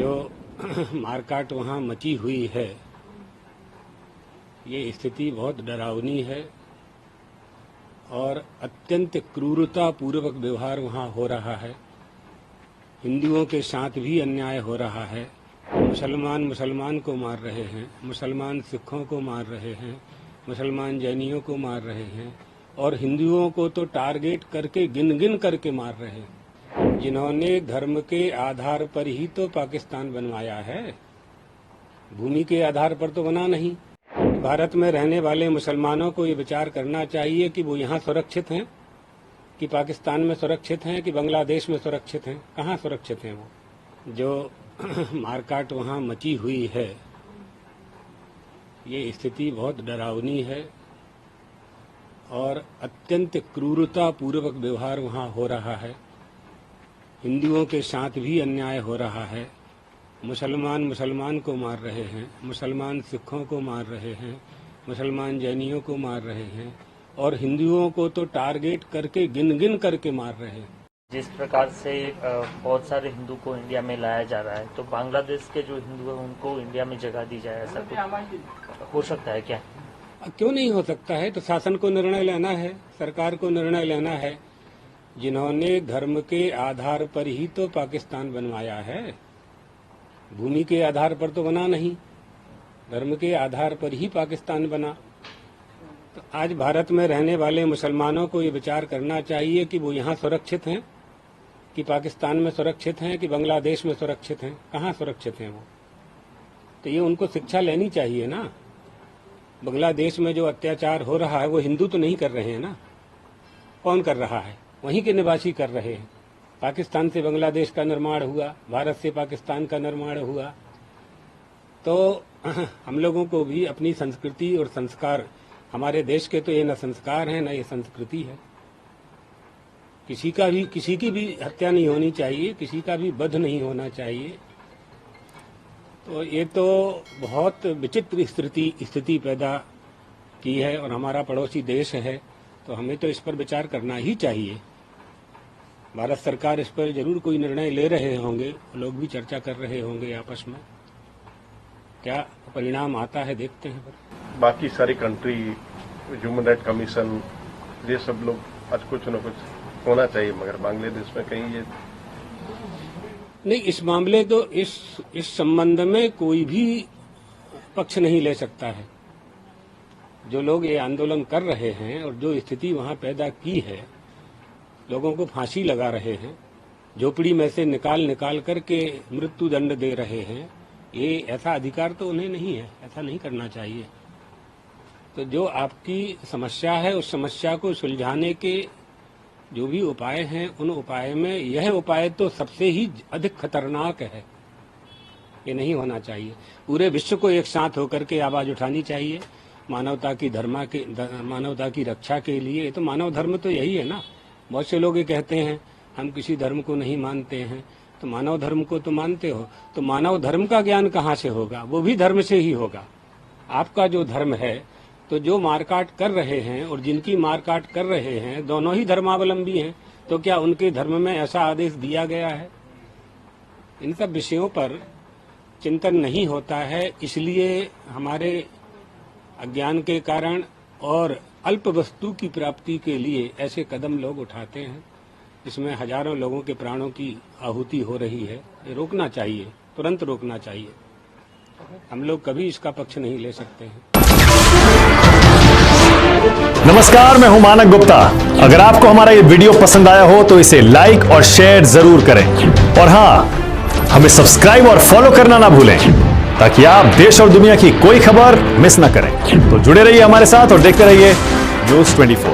जो मारकाट वहाँ मची हुई है, ये स्थिति बहुत डरावनी है और अत्यंत क्रूरता पूर्वक व्यवहार वहाँ हो रहा है। हिंदुओं के साथ भी अन्याय हो रहा है। मुसलमान को मार रहे हैं, मुसलमान सिखों को मार रहे हैं, मुसलमान जैनियों को मार रहे हैं और हिंदुओं को तो टारगेट करके गिन गिन करके मार रहे हैं। जिन्होंने धर्म के आधार पर ही तो पाकिस्तान बनवाया है, भूमि के आधार पर तो बना नहीं। भारत में रहने वाले मुसलमानों को ये विचार करना चाहिए कि वो यहाँ सुरक्षित हैं, कि पाकिस्तान में सुरक्षित हैं, कि बांग्लादेश में सुरक्षित हैं। कहाँ सुरक्षित हैं वो? जो मारकाट वहाँ मची हुई है, ये स्थिति बहुत डरावनी है और अत्यंत क्रूरता पूर्वक व्यवहार वहाँ हो रहा है। हिंदुओं के साथ भी अन्याय हो रहा है। मुसलमान को मार रहे हैं, मुसलमान सिखों को मार रहे हैं, मुसलमान जैनियों को मार रहे हैं और हिंदुओं को तो टारगेट करके गिन गिन करके मार रहे हैं। जिस प्रकार से बहुत सारे हिंदू को इंडिया में लाया जा रहा है, तो बांग्लादेश के जो हिंदू हैं उनको इंडिया में जगह दी जाए, ऐसा कुछ हो सकता है क्या? क्यों नहीं हो सकता है? तो शासन को निर्णय लेना है, सरकार को निर्णय लेना है। जिन्होंने धर्म के आधार पर ही तो पाकिस्तान बनवाया है, भूमि के आधार पर तो बना नहीं, धर्म के आधार पर ही पाकिस्तान बना। तो आज भारत में रहने वाले मुसलमानों को ये विचार करना चाहिए कि वो यहाँ सुरक्षित हैं, कि पाकिस्तान में सुरक्षित हैं, कि बांग्लादेश में सुरक्षित हैं। कहाँ सुरक्षित हैं वो? तो ये उनको शिक्षा लेनी चाहिए ना। बांग्लादेश में जो अत्याचार हो रहा है वो हिंदू तो नहीं कर रहे हैं ना। कौन कर रहा है? वहीं के निवासी कर रहे हैं। पाकिस्तान से बांग्लादेश का निर्माण हुआ, भारत से पाकिस्तान का निर्माण हुआ। तो हम लोगों को भी अपनी संस्कृति और संस्कार, हमारे देश के तो ये न संस्कार है न ये संस्कृति है। किसी की भी हत्या नहीं होनी चाहिए, किसी का भी वध नहीं होना चाहिए। तो ये तो बहुत विचित्र स्थिति पैदा की है और हमारा पड़ोसी देश है, तो हमें तो इस पर विचार करना ही चाहिए। भारत सरकार इस पर जरूर कोई निर्णय ले रहे होंगे, लोग भी चर्चा कर रहे होंगे आपस में। क्या परिणाम आता है देखते हैं। बाकी सारी कंट्री, ह्यूमन राइट कमीशन, ये सब लोग आज कुछ न कुछ होना चाहिए, मगर बांग्लादेश में कहीं ये नहीं। इस मामले तो इस संबंध में कोई भी पक्ष नहीं ले सकता है। जो लोग ये आंदोलन कर रहे हैं और जो स्थिति वहां पैदा की है, लोगों को फांसी लगा रहे हैं, झोपड़ी में से निकाल करके मृत्यु दंड दे रहे हैं, ये ऐसा अधिकार तो उन्हें नहीं है, ऐसा नहीं करना चाहिए। तो जो आपकी समस्या है उस समस्या को सुलझाने के जो भी उपाय हैं, उन उपाय में यह उपाय तो सबसे ही अधिक खतरनाक है। ये नहीं होना चाहिए। पूरे विश्व को एक साथ होकर के आवाज उठानी चाहिए मानवता की रक्षा के लिए। तो मानव धर्म तो यही है ना। बहुत से लोग ये कहते हैं हम किसी धर्म को नहीं मानते हैं, तो मानव धर्म को तो मानते हो, तो मानव धर्म का ज्ञान कहाँ से होगा? वो भी धर्म से ही होगा। आपका जो धर्म है, तो जो मारकाट कर रहे हैं और जिनकी मारकाट कर रहे हैं, दोनों ही धर्मावलंबी हैं। तो क्या उनके धर्म में ऐसा आदेश दिया गया है? इन सब विषयों पर चिंतन नहीं होता है, इसलिए हमारे अज्ञान के कारण और अल्प वस्तु की प्राप्ति के लिए ऐसे कदम लोग उठाते हैं। इसमें हजारों लोगों के प्राणों की आहुति हो रही है। ये रोकना चाहिए, तुरंत रोकना चाहिए। हम लोग कभी इसका पक्ष नहीं ले सकते हैं। नमस्कार, मैं हूं मानक गुप्ता। अगर आपको हमारा ये वीडियो पसंद आया हो तो इसे लाइक और शेयर जरूर करें और हाँ, हमें सब्सक्राइब और फॉलो करना ना भूलें ताकि आप देश और दुनिया की कोई खबर मिस ना करें। तो जुड़े रहिए हमारे साथ और देखते रहिए न्यूज़ 24।